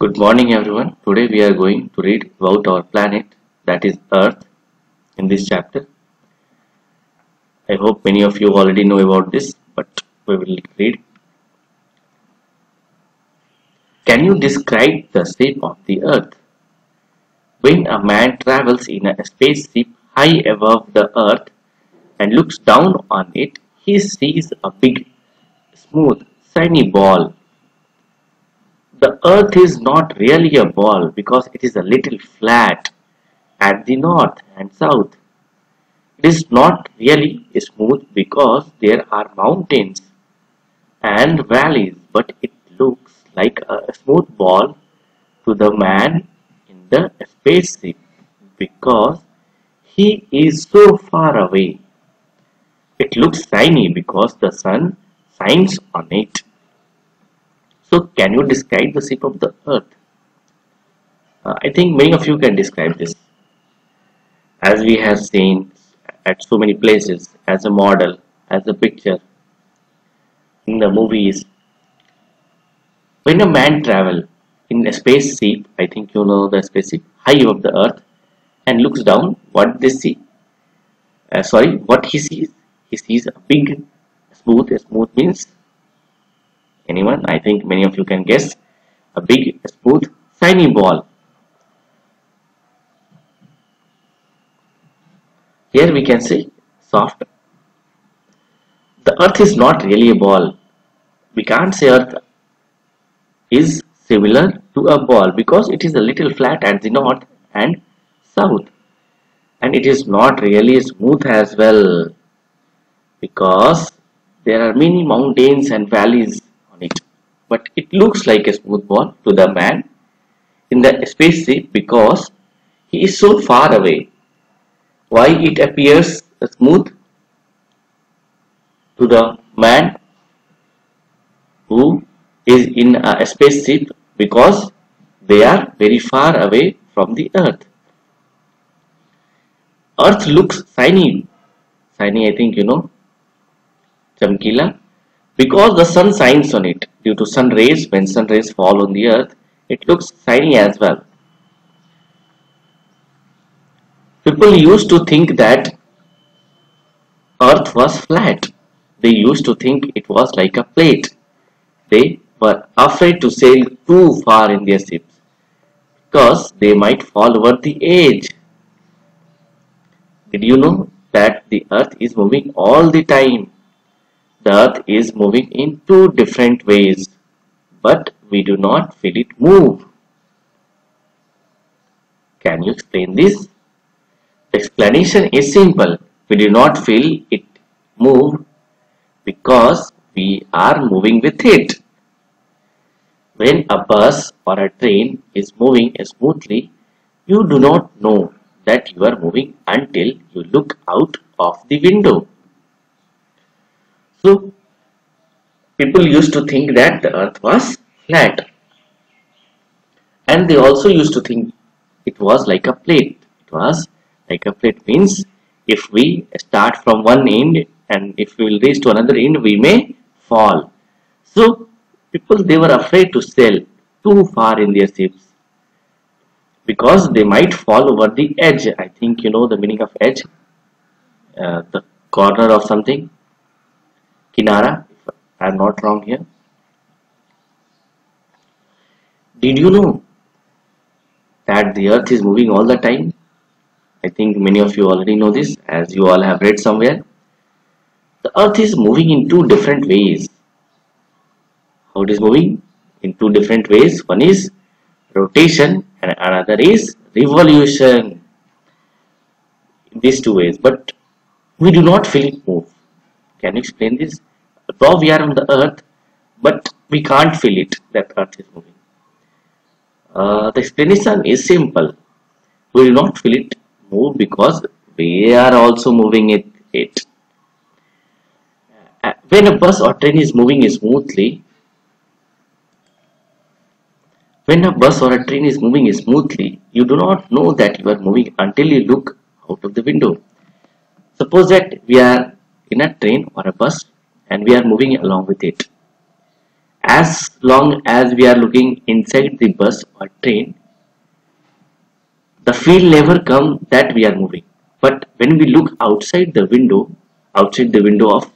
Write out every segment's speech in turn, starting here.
Good morning everyone. Today we are going to read about our planet, that is Earth, in this chapter. I hope many of you already know about this, but we will read. Can you describe the shape of the Earth? When a man travels in a spaceship high above the Earth and looks down on it, he sees a big, smooth, shiny ball. The Earth is not really a ball because it is a little flat at the north and south. It is not really smooth because there are mountains and valleys, but it looks like a smooth ball to the man in the spaceship because he is so far away. It looks shiny because the sun shines on it. So, can you describe the shape of the earth? I think many of you can describe this, as we have seen at so many places, as a model, as a picture in the movies. When a man travel in a spaceship, I think you know the spaceship, high above the earth and looks down, what they see? What he sees? He sees a big, smooth means anyone? I think many of you can guess. A big, smooth, shiny ball. Here we can say soft. The earth is not really a ball. We can't say earth is similar to a ball because it is a little flat at the north and south, and it is not really smooth as well because there are many mountains and valleys on it, but it looks like a smooth ball to the man in the spaceship because he is so far away. Why it appears smooth to the man who is in a spaceship? Because they are very far away from the earth. Earth looks shiny. Shiny, I think you know, chamkila, because the sun shines on it. Due to sun rays, when sun rays fall on the earth, it looks shiny as well. People used to think that earth was flat. They used to think it was like a plate. They were afraid to sail too far in their ships because they might fall over the edge. Did you know that the earth is moving all the time? The earth is moving in two different ways, but we do not feel it move. Can you explain this? The explanation is simple. We do not feel it move because we are moving with it. When a bus or a train is moving smoothly, you do not know that you are moving until you look out of the window. So, people used to think that the earth was flat, and they also used to think it was like a plate. It was like a plate means if we start from one end and if we will reach to another end, we may fall. So, people, they were afraid to sail too far in their ships because they might fall over the edge. I think you know the meaning of edge, the corner of something, kinara, if I am not wrong here. Did you know that the earth is moving all the time? I think many of you already know this, as you all have read somewhere. The earth is moving in two different ways. How it is moving? In two different ways. One is rotation and another is revolution. In these two ways, but we do not feel it move. Can you explain this? Though we are on the earth, but we can't feel it that earth is moving. The explanation is simple. We do not feel it move because we are also moving it. When a bus or train is moving smoothly, you do not know that you are moving until you look out of the window. Suppose that we are in a train or a bus and we are moving along with it. As long as we are looking inside the bus or train, the feel never comes that we are moving. But when we look outside the window of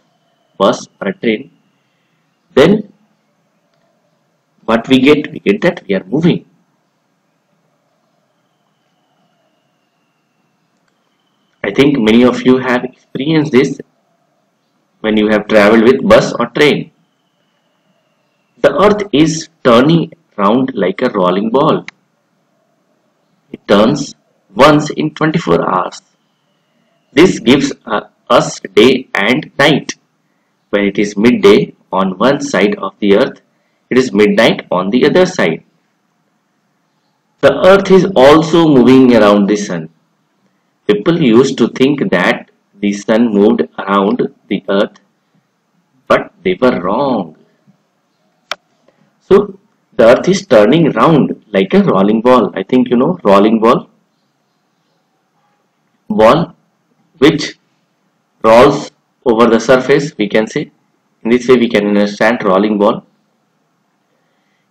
bus or a train, then what we get that we are moving. I think many of you have experienced this when you have traveled with bus or train. The earth is turning round like a rolling ball. It turns once in 24 hours. This gives us day and night. When it is midday on one side of the earth, it is midnight on the other side. The earth is also moving around the sun. People used to think that the sun moved around the earth, but they were wrong. So the earth is turning round like a rolling ball. I think you know rolling ball which rolls over the surface, we can say. In this way we can understand rolling ball.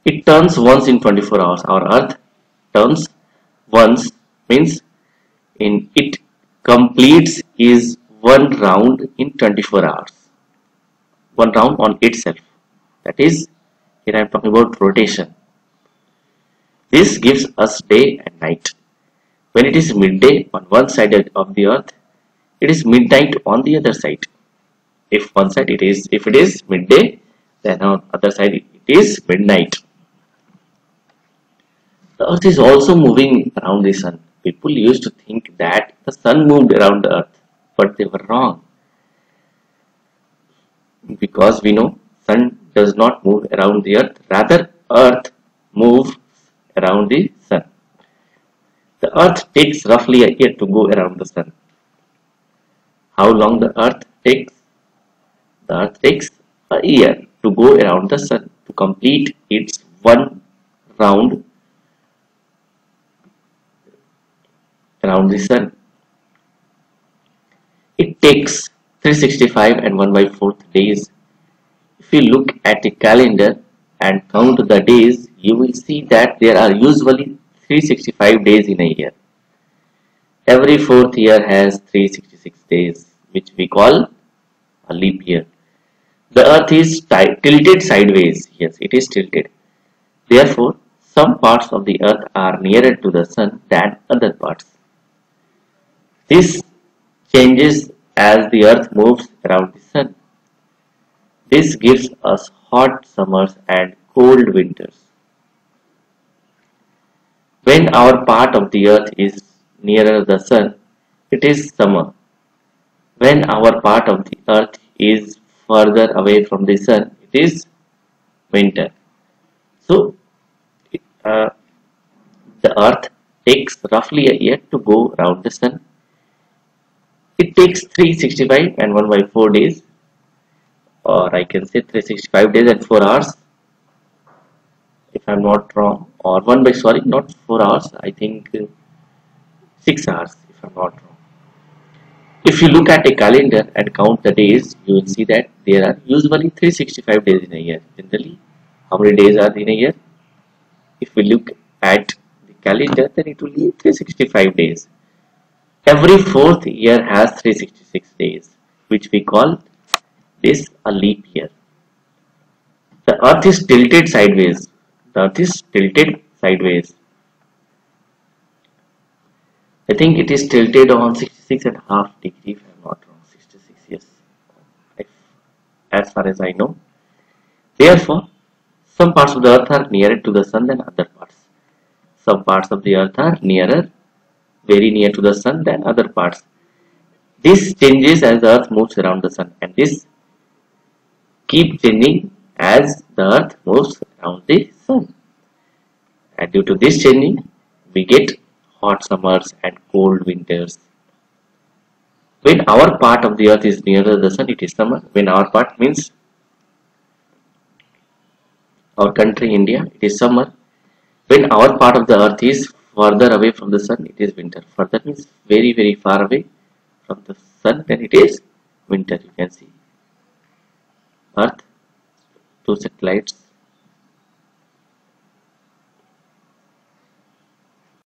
It turns once in 24 hours. Our earth turns once means in it completes is one round in 24 hours. One round on itself. That is, here I am talking about rotation. This gives us day and night. When it is midday on one side of the earth, it is midnight on the other side. If it is midday, then on other side it is midnight. The earth is also moving around the sun. People used to think that the sun moved around the earth, but they were wrong. Because we know sun does not move around the earth, rather earth moves around the sun. The earth takes roughly a year to go around the sun. How long the earth takes? The earth takes a year to go around the sun to complete its one round around the sun. It takes 365 and 1 by 4th days. If you look at a calendar and count the days, you will see that there are usually 365 days in a year. Every fourth year has 366 days, which we call a leap year. The earth is tilted sideways. Yes, it is tilted. Therefore, some parts of the earth are nearer to the sun than other parts. This changes as the earth moves around the sun. This gives us hot summers and cold winters. When our part of the earth is nearer the sun, it is summer. When our part of the earth is further away from the sun, it is winter. So, the earth takes roughly a year to go around the sun. It takes 365 and 1 by 4 days, or I can say 365 days and 4 hours, if I am not wrong, or not 4 hours, I think 6 hours, if I am not wrong. If you look at a calendar and count the days, you will see that there are usually 365 days in a year. Generally, how many days are in a year? If we look at the calendar, then it will be 365 days. Every fourth year has 366 days, which we call this a leap year. The earth is tilted sideways. The earth is tilted sideways. I think it is tilted on 66.5 degree, if I am not wrong. 66, yes, as far as I know. Therefore, some parts of the earth are nearer to the sun than other parts. Some parts of the earth are very near to the sun than other parts. This changes as the earth moves around the sun, and this keeps changing as the earth moves around the sun. And due to this changing, we get hot summers and cold winters. When our part of the earth is nearer the sun, it is summer. When our part means our country India, it is summer. When our part of the earth is further away from the sun, it is winter. Further means very, very far away from the sun, then it is winter. You can see earth, two satellites